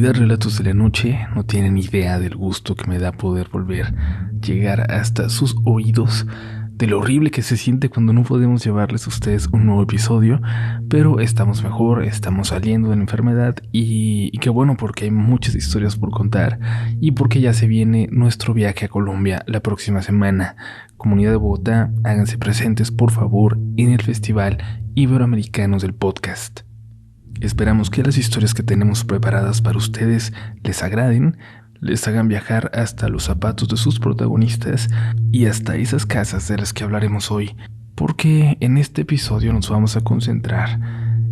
Comunidad Relatos de la Noche, no tienen idea del gusto que me da poder volver a llegar hasta sus oídos, de lo horrible que se siente cuando no podemos llevarles a ustedes un nuevo episodio, pero estamos mejor, estamos saliendo de la enfermedad y qué bueno, porque hay muchas historias por contar y porque ya se viene nuestro viaje a Colombia la próxima semana. Comunidad de Bogotá, háganse presentes por favor en el Festival Iberoamericanos del Podcast. Esperamos que las historias que tenemos preparadas para ustedes les agraden, les hagan viajar hasta los zapatos de sus protagonistas y hasta esas casas de las que hablaremos hoy, porque en este episodio nos vamos a concentrar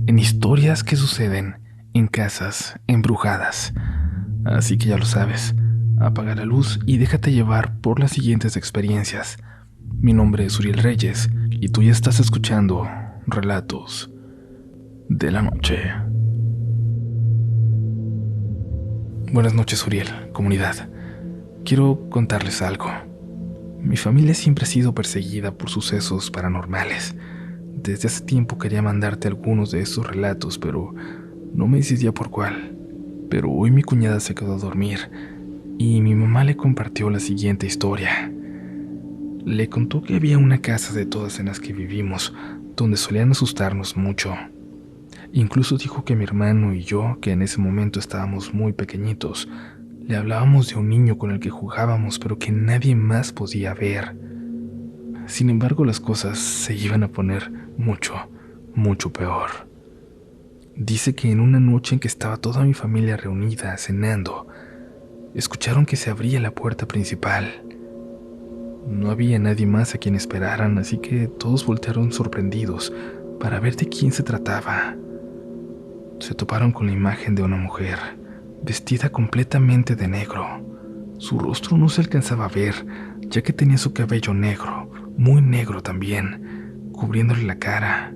en historias que suceden en casas embrujadas. Así que ya lo sabes, apaga la luz y déjate llevar por las siguientes experiencias. Mi nombre es Uriel Reyes y tú ya estás escuchando Relatos de la Noche. Buenas noches, Uriel, comunidad. Quiero contarles algo. Mi familia siempre ha sido perseguida por sucesos paranormales. Desde hace tiempo quería mandarte algunos de estos relatos, pero no me decidía por cuál. Pero hoy mi cuñada se quedó a dormir y mi mamá le compartió la siguiente historia. Le contó que había una casa de todas en las que vivimos, donde solían asustarnos mucho. Incluso dijo que mi hermano y yo, que en ese momento estábamos muy pequeñitos, le hablábamos de un niño con el que jugábamos, pero que nadie más podía ver. Sin embargo, las cosas se iban a poner mucho peor. Dice que en una noche en que estaba toda mi familia reunida cenando, escucharon que se abría la puerta principal. No había nadie más a quien esperaran, así que todos voltearon sorprendidos para ver de quién se trataba. Se toparon con la imagen de una mujer, vestida completamente de negro. Su rostro no se alcanzaba a ver, ya que tenía su cabello negro, muy negro también, cubriéndole la cara.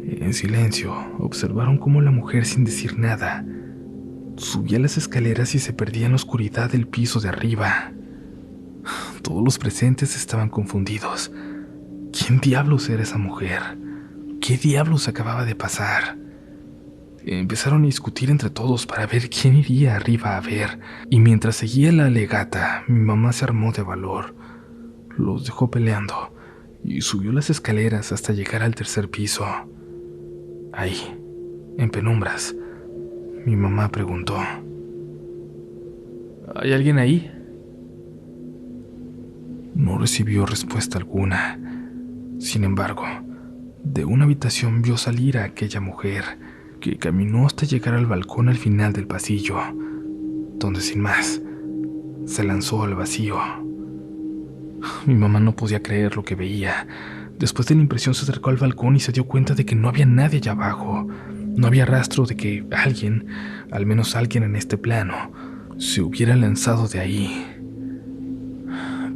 En silencio, observaron cómo la mujer, sin decir nada, subía las escaleras y se perdía en la oscuridad del piso de arriba. Todos los presentes estaban confundidos. ¿Quién diablos era esa mujer? ¿Qué diablos acababa de pasar? Empezaron a discutir entre todos para ver quién iría arriba a ver, y mientras seguía la alegata, mi mamá se armó de valor. Los dejó peleando y subió las escaleras hasta llegar al tercer piso. Ahí, en penumbras, mi mamá preguntó: ¿hay alguien ahí? No recibió respuesta alguna. Sin embargo, de una habitación vio salir a aquella mujer, que caminó hasta llegar al balcón al final del pasillo, donde sin más, se lanzó al vacío. Mi mamá no podía creer lo que veía. Después de la impresión se acercó al balcón y se dio cuenta de que no había nadie allá abajo. No había rastro de que alguien, al menos alguien en este plano, se hubiera lanzado de ahí.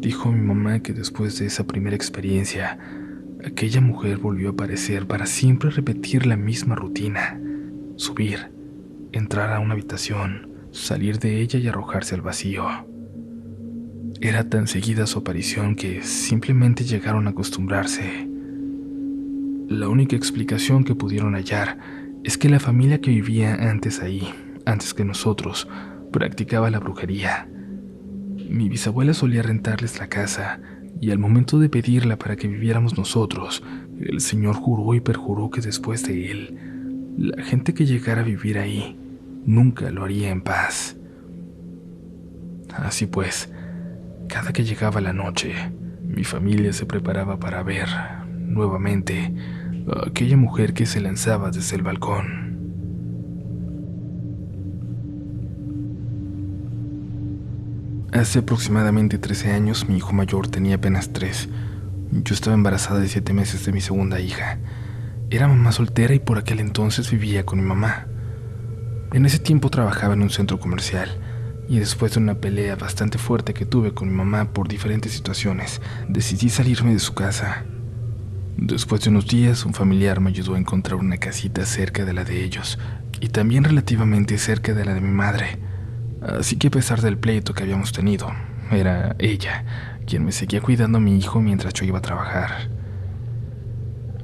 Dijo mi mamá que después de esa primera experiencia, aquella mujer volvió a aparecer para siempre repetir la misma rutina: subir, entrar a una habitación, salir de ella y arrojarse al vacío. Era tan seguida su aparición que simplemente llegaron a acostumbrarse. La única explicación que pudieron hallar es que la familia que vivía antes ahí, antes que nosotros, practicaba la brujería. Mi bisabuela solía rentarles la casa, y al momento de pedirla para que viviéramos nosotros, el señor juró y perjuró que después de él, la gente que llegara a vivir ahí nunca lo haría en paz. Así pues, cada que llegaba la noche, mi familia se preparaba para ver, nuevamente, a aquella mujer que se lanzaba desde el balcón. Hace aproximadamente 13 años, mi hijo mayor tenía apenas 3. Yo estaba embarazada de 7 meses de mi segunda hija. Era mamá soltera y por aquel entonces vivía con mi mamá. En ese tiempo trabajaba en un centro comercial, y después de una pelea bastante fuerte que tuve con mi mamá por diferentes situaciones, decidí salirme de su casa. Después de unos días, un familiar me ayudó a encontrar una casita cerca de la de ellos, y también relativamente cerca de la de mi madre. Así que a pesar del pleito que habíamos tenido, era ella quien me seguía cuidando a mi hijo mientras yo iba a trabajar.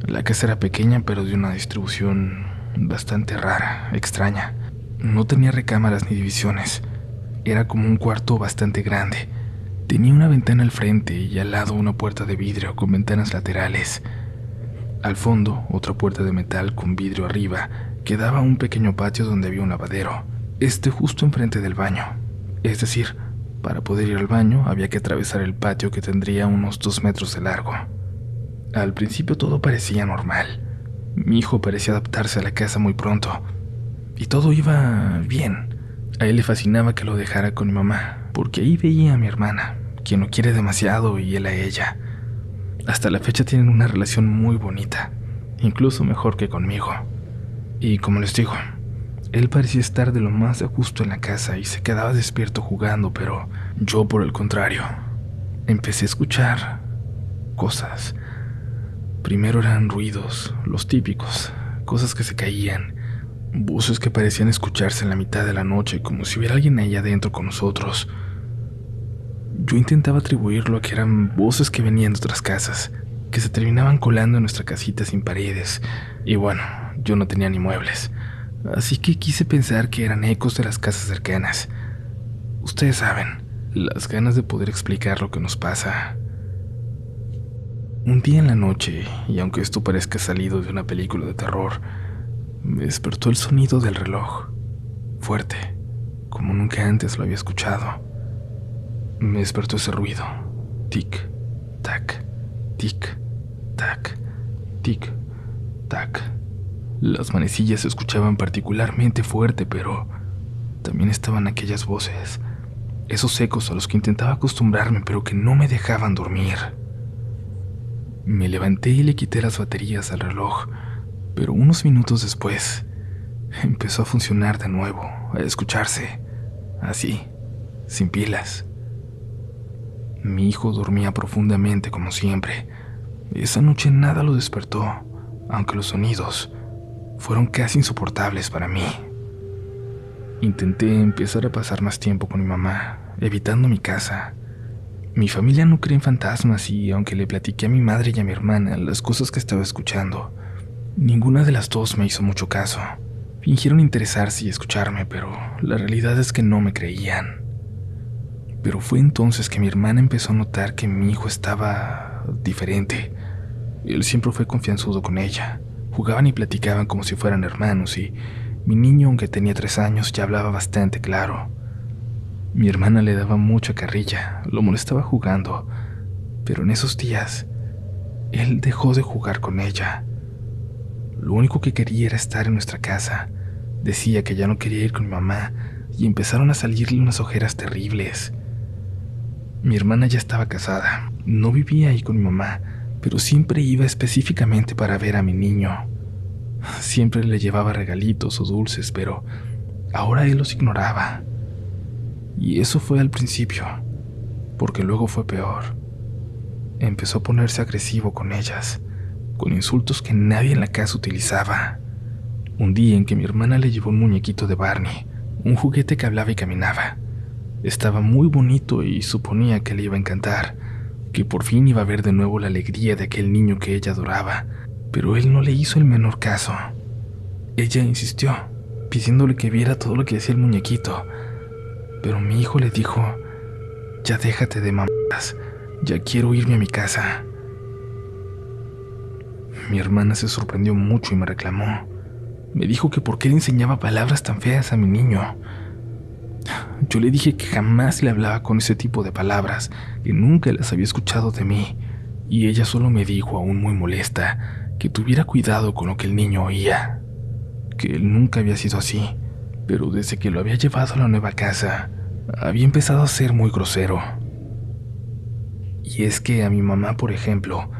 La casa era pequeña, pero de una distribución bastante rara, extraña. No tenía recámaras ni divisiones. Era como un cuarto bastante grande. Tenía una ventana al frente y al lado una puerta de vidrio con ventanas laterales. Al fondo, otra puerta de metal con vidrio arriba que daba a un pequeño patio donde había un lavadero, justo enfrente del baño. Es decir, para poder ir al baño había que atravesar el patio que tendría unos 2 metros de largo. Al principio todo parecía normal. Mi hijo parecía adaptarse a la casa muy pronto. Y todo iba bien. A él le fascinaba que lo dejara con mi mamá, porque ahí veía a mi hermana, quien lo quiere demasiado, y él a ella. Hasta la fecha tienen una relación muy bonita, incluso mejor que conmigo. Y como les digo, él parecía estar de lo más a gusto en la casa y se quedaba despierto jugando, pero yo, por el contrario, empecé a escuchar cosas. Primero eran ruidos, los típicos, cosas que se caían, voces que parecían escucharse en la mitad de la noche, como si hubiera alguien ahí adentro con nosotros. Yo intentaba atribuirlo a que eran voces que venían de otras casas, que se terminaban colando en nuestra casita sin paredes, y bueno, yo no tenía ni muebles, así que quise pensar que eran ecos de las casas cercanas. Ustedes saben, las ganas de poder explicar lo que nos pasa. Un día en la noche, y aunque esto parezca salido de una película de terror, me despertó el sonido del reloj, fuerte, como nunca antes lo había escuchado. Me despertó ese ruido, tic, tac, tic, tac, tic, tac. Las manecillas se escuchaban particularmente fuerte, pero también estaban aquellas voces, esos ecos a los que intentaba acostumbrarme, pero que no me dejaban dormir. Me levanté y le quité las baterías al reloj, pero unos minutos después empezó a funcionar de nuevo, a escucharse, así, sin pilas. Mi hijo dormía profundamente como siempre. Esa noche nada lo despertó, aunque los sonidos fueron casi insoportables para mí. Intenté empezar a pasar más tiempo con mi mamá, evitando mi casa. Mi familia no cree en fantasmas y aunque le platiqué a mi madre y a mi hermana las cosas que estaba escuchando, ninguna de las dos me hizo mucho caso. Fingieron interesarse y escucharme, pero la realidad es que no me creían. Pero fue entonces que mi hermana empezó a notar que mi hijo estaba diferente. Él siempre fue confianzudo con ella. Jugaban y platicaban como si fueran hermanos y mi niño, aunque tenía 3 años, ya hablaba bastante claro. Mi hermana le daba mucha carrilla, lo molestaba jugando, pero en esos días, él dejó de jugar con ella. Lo único que quería era estar en nuestra casa. Decía que ya no quería ir con mi mamá y empezaron a salirle unas ojeras terribles. Mi hermana ya estaba casada, no vivía ahí con mi mamá, pero siempre iba específicamente para ver a mi niño. Siempre le llevaba regalitos o dulces, pero ahora él los ignoraba. Y eso fue al principio, porque luego fue peor. Empezó a ponerse agresivo con ellas, con insultos que nadie en la casa utilizaba. Un día en que mi hermana le llevó un muñequito de Barney, un juguete que hablaba y caminaba. Estaba muy bonito y suponía que le iba a encantar, que por fin iba a ver de nuevo la alegría de aquel niño que ella adoraba, pero él no le hizo el menor caso. Ella insistió, pidiéndole que viera todo lo que hacía el muñequito, pero mi hijo le dijo: ya déjate de mamadas, ya quiero irme a mi casa. Mi hermana se sorprendió mucho y me reclamó. Me dijo que por qué le enseñaba palabras tan feas a mi niño. Yo le dije que jamás le hablaba con ese tipo de palabras, que nunca las había escuchado de mí, y ella solo me dijo, aún muy molesta, que tuviera cuidado con lo que el niño oía, que él nunca había sido así, pero desde que lo había llevado a la nueva casa, había empezado a ser muy grosero. Y es que a mi mamá, por ejemplo,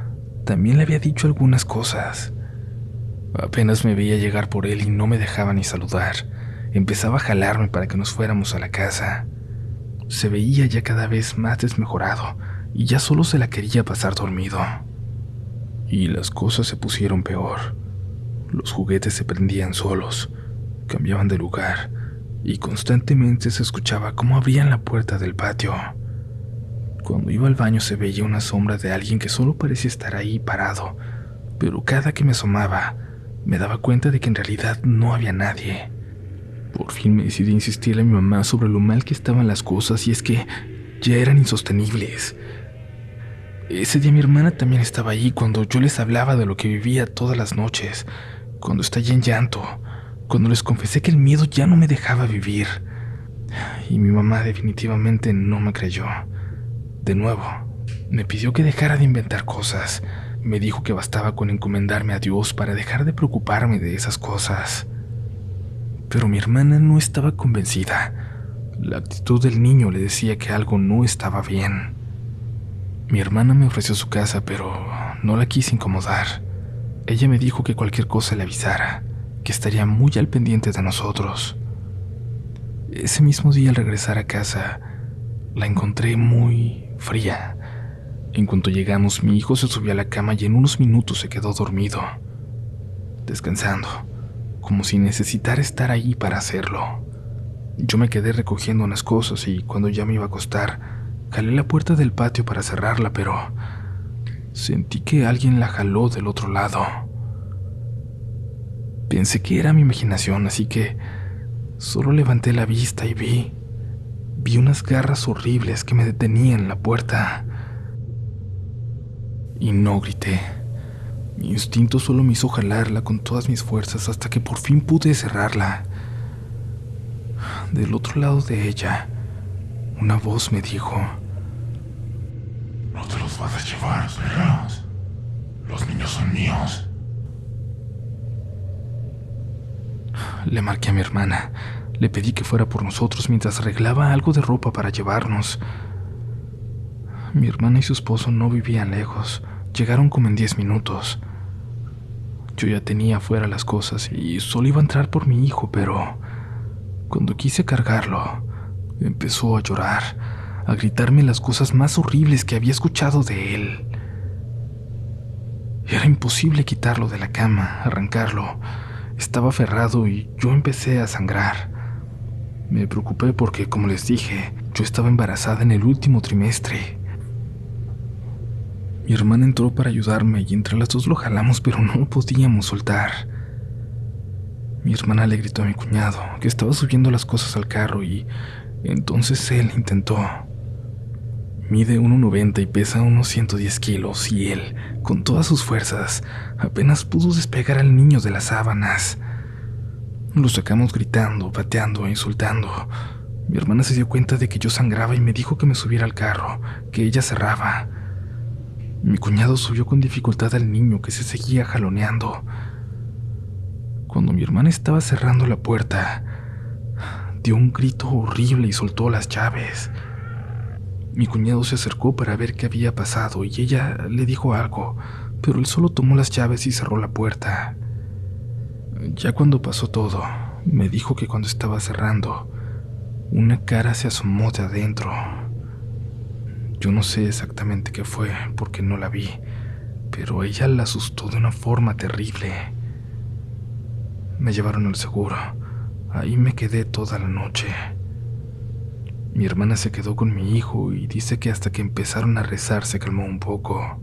también le había dicho algunas cosas. Apenas me veía llegar por él y no me dejaba ni saludar. Empezaba a jalarme para que nos fuéramos a la casa. Se veía ya cada vez más desmejorado y ya solo se la quería pasar dormido. Y las cosas se pusieron peor. Los juguetes se prendían solos, cambiaban de lugar y constantemente se escuchaba cómo abrían la puerta del patio. Cuando iba al baño se veía una sombra de alguien que solo parecía estar ahí parado, pero cada que me asomaba me daba cuenta de que en realidad no había nadie. Por fin me decidí a insistirle a mi mamá sobre lo mal que estaban las cosas, y es que ya eran insostenibles. Ese día mi hermana también estaba ahí cuando yo les hablaba de lo que vivía todas las noches, cuando estallé en llanto, cuando les confesé que el miedo ya no me dejaba vivir. Y mi mamá definitivamente no me creyó. De nuevo, me pidió que dejara de inventar cosas. Me dijo que bastaba con encomendarme a Dios para dejar de preocuparme de esas cosas. Pero mi hermana no estaba convencida. La actitud del niño le decía que algo no estaba bien. Mi hermana me ofreció su casa, pero no la quise incomodar. Ella me dijo que cualquier cosa le avisara, que estaría muy al pendiente de nosotros. Ese mismo día, al regresar a casa, la encontré muy fría. En cuanto llegamos, mi hijo se subió a la cama y en unos minutos se quedó dormido, descansando, como si necesitara estar ahí para hacerlo. Yo me quedé recogiendo unas cosas y cuando ya me iba a acostar, jalé la puerta del patio para cerrarla, pero sentí que alguien la jaló del otro lado. Pensé que era mi imaginación, así que solo levanté la vista y vi unas garras horribles que me detenían en la puerta. Y no grité. Mi instinto solo me hizo jalarla con todas mis fuerzas hasta que por fin pude cerrarla. Del otro lado de ella, una voz me dijo: No te los vas a llevar, perras. Los niños son míos. Le marqué a mi hermana. Le pedí que fuera por nosotros mientras arreglaba algo de ropa para llevarnos. Mi hermana y su esposo no vivían lejos. Llegaron como en 10 minutos. Yo ya tenía afuera las cosas y solo iba a entrar por mi hijo, pero cuando quise cargarlo, empezó a llorar, a gritarme las cosas más horribles que había escuchado de él. Era imposible quitarlo de la cama, arrancarlo. Estaba aferrado y yo empecé a sangrar. Me preocupé porque, como les dije, yo estaba embarazada en el último trimestre. Mi hermana entró para ayudarme y entre las dos lo jalamos, pero no lo podíamos soltar. Mi hermana le gritó a mi cuñado que estaba subiendo las cosas al carro y entonces él intentó. Mide 1,90 y pesa unos 110 kilos y él, con todas sus fuerzas, apenas pudo despegar al niño de las sábanas. Lo sacamos gritando, pateando e insultando. Mi hermana se dio cuenta de que yo sangraba y me dijo que me subiera al carro, que ella cerraba. Mi cuñado subió con dificultad al niño que se seguía jaloneando. Cuando mi hermana estaba cerrando la puerta, dio un grito horrible y soltó las llaves. Mi cuñado se acercó para ver qué había pasado y ella le dijo algo, pero él solo tomó las llaves y cerró la puerta. Ya cuando pasó todo, me dijo que cuando estaba cerrando, una cara se asomó de adentro. Yo no sé exactamente qué fue porque no la vi, pero ella la asustó de una forma terrible. Me llevaron al seguro. Ahí me quedé toda la noche. Mi hermana se quedó con mi hijo y dice que hasta que empezaron a rezar se calmó un poco.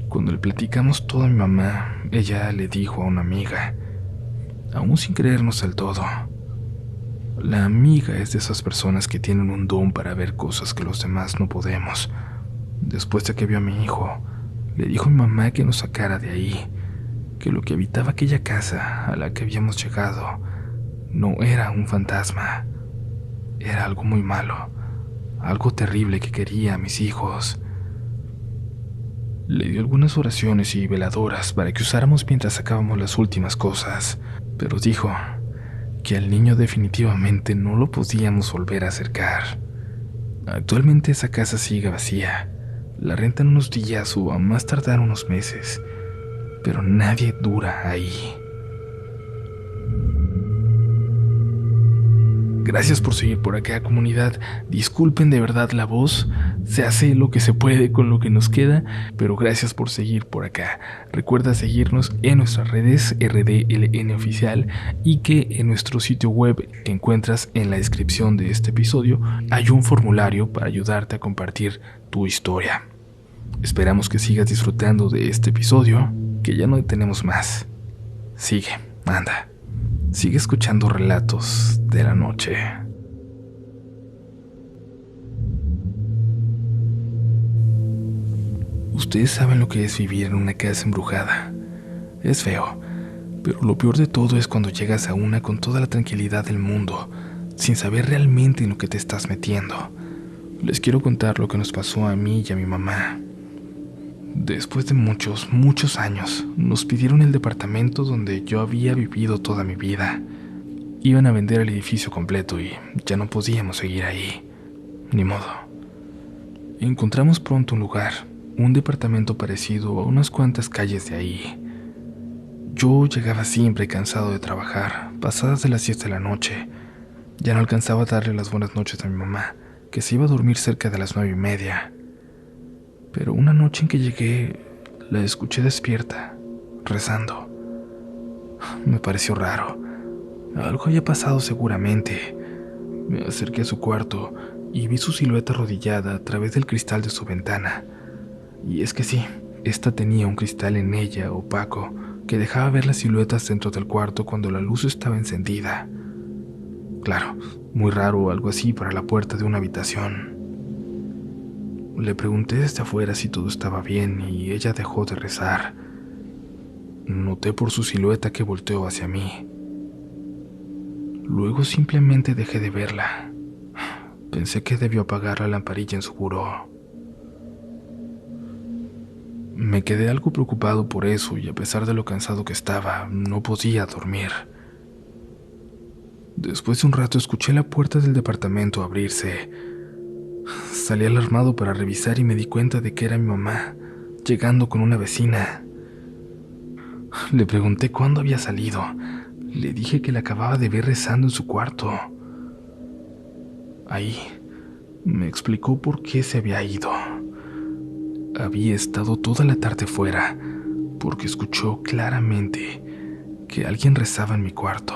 Cuando le platicamos todo a mi mamá, ella le dijo a una amiga, aún sin creernos del todo. La amiga es de esas personas que tienen un don para ver cosas que los demás no podemos. Después de que vio a mi hijo, le dijo a mi mamá que nos sacara de ahí, que lo que habitaba aquella casa a la que habíamos llegado no era un fantasma, era algo muy malo, algo terrible que quería a mis hijos. Le dio algunas oraciones y veladoras para que usáramos mientras sacábamos las últimas cosas, pero dijo que al niño definitivamente no lo podíamos volver a acercar. Actualmente esa casa sigue vacía. La rentan unos días o a más tardar unos meses, pero nadie dura ahí. Gracias por seguir por acá, comunidad. Disculpen de verdad la voz, se hace lo que se puede con lo que nos queda, pero gracias por seguir por acá. Recuerda seguirnos en nuestras redes RDLN Oficial y que en nuestro sitio web que encuentras en la descripción de este episodio hay un formulario para ayudarte a compartir tu historia. Esperamos que sigas disfrutando de este episodio, que ya no tenemos más. Sigue, anda. Sigue escuchando relatos de la noche. Ustedes saben lo que es vivir en una casa embrujada. Es feo, pero lo peor de todo es cuando llegas a una con toda la tranquilidad del mundo, sin saber realmente en lo que te estás metiendo. Les quiero contar lo que nos pasó a mí y a mi mamá. Después de muchos, muchos años, nos pidieron el departamento donde yo había vivido toda mi vida. Iban a vender el edificio completo y ya no podíamos seguir ahí. Ni modo. Encontramos pronto un lugar, un departamento parecido a unas cuantas calles de ahí. Yo llegaba siempre cansado de trabajar, pasadas de las 7 de la noche. Ya no alcanzaba a darle las buenas noches a mi mamá, que se iba a dormir cerca de las 9:30. Pero una noche en que llegué, la escuché despierta, rezando. Me pareció raro. Algo había pasado seguramente. Me acerqué a su cuarto y vi su silueta arrodillada a través del cristal de su ventana. Y es que sí, esta tenía un cristal en ella opaco que dejaba ver las siluetas dentro del cuarto cuando la luz estaba encendida. Claro, muy raro algo así para la puerta de una habitación. Le pregunté desde afuera si todo estaba bien y ella dejó de rezar. Noté por su silueta que volteó hacia mí. Luego simplemente dejé de verla. Pensé que debió apagar la lamparilla en su buró. Me quedé algo preocupado por eso y a pesar de lo cansado que estaba, no podía dormir. Después de un rato escuché la puerta del departamento abrirse. Salí alarmado para revisar y me di cuenta de que era mi mamá, llegando con una vecina. Le pregunté cuándo había salido. Le dije que la acababa de ver rezando en su cuarto. Ahí me explicó por qué se había ido. Había estado toda la tarde fuera, porque escuchó claramente que alguien rezaba en mi cuarto.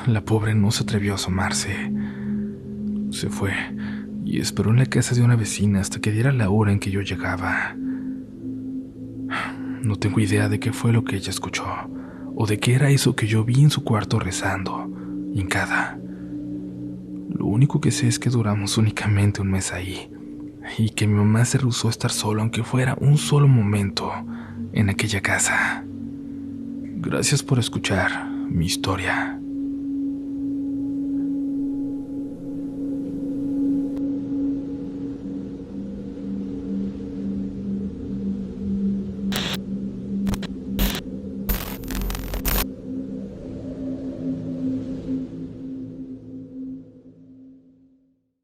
La pobre no se atrevió a asomarse. Se fue y esperó en la casa de una vecina hasta que diera la hora en que yo llegaba. No tengo idea de qué fue lo que ella escuchó, o de qué era eso que yo vi en su cuarto rezando, hincada. Lo único que sé es que duramos únicamente un mes ahí, y que mi mamá se rehusó a estar sola aunque fuera un solo momento en aquella casa. Gracias por escuchar mi historia.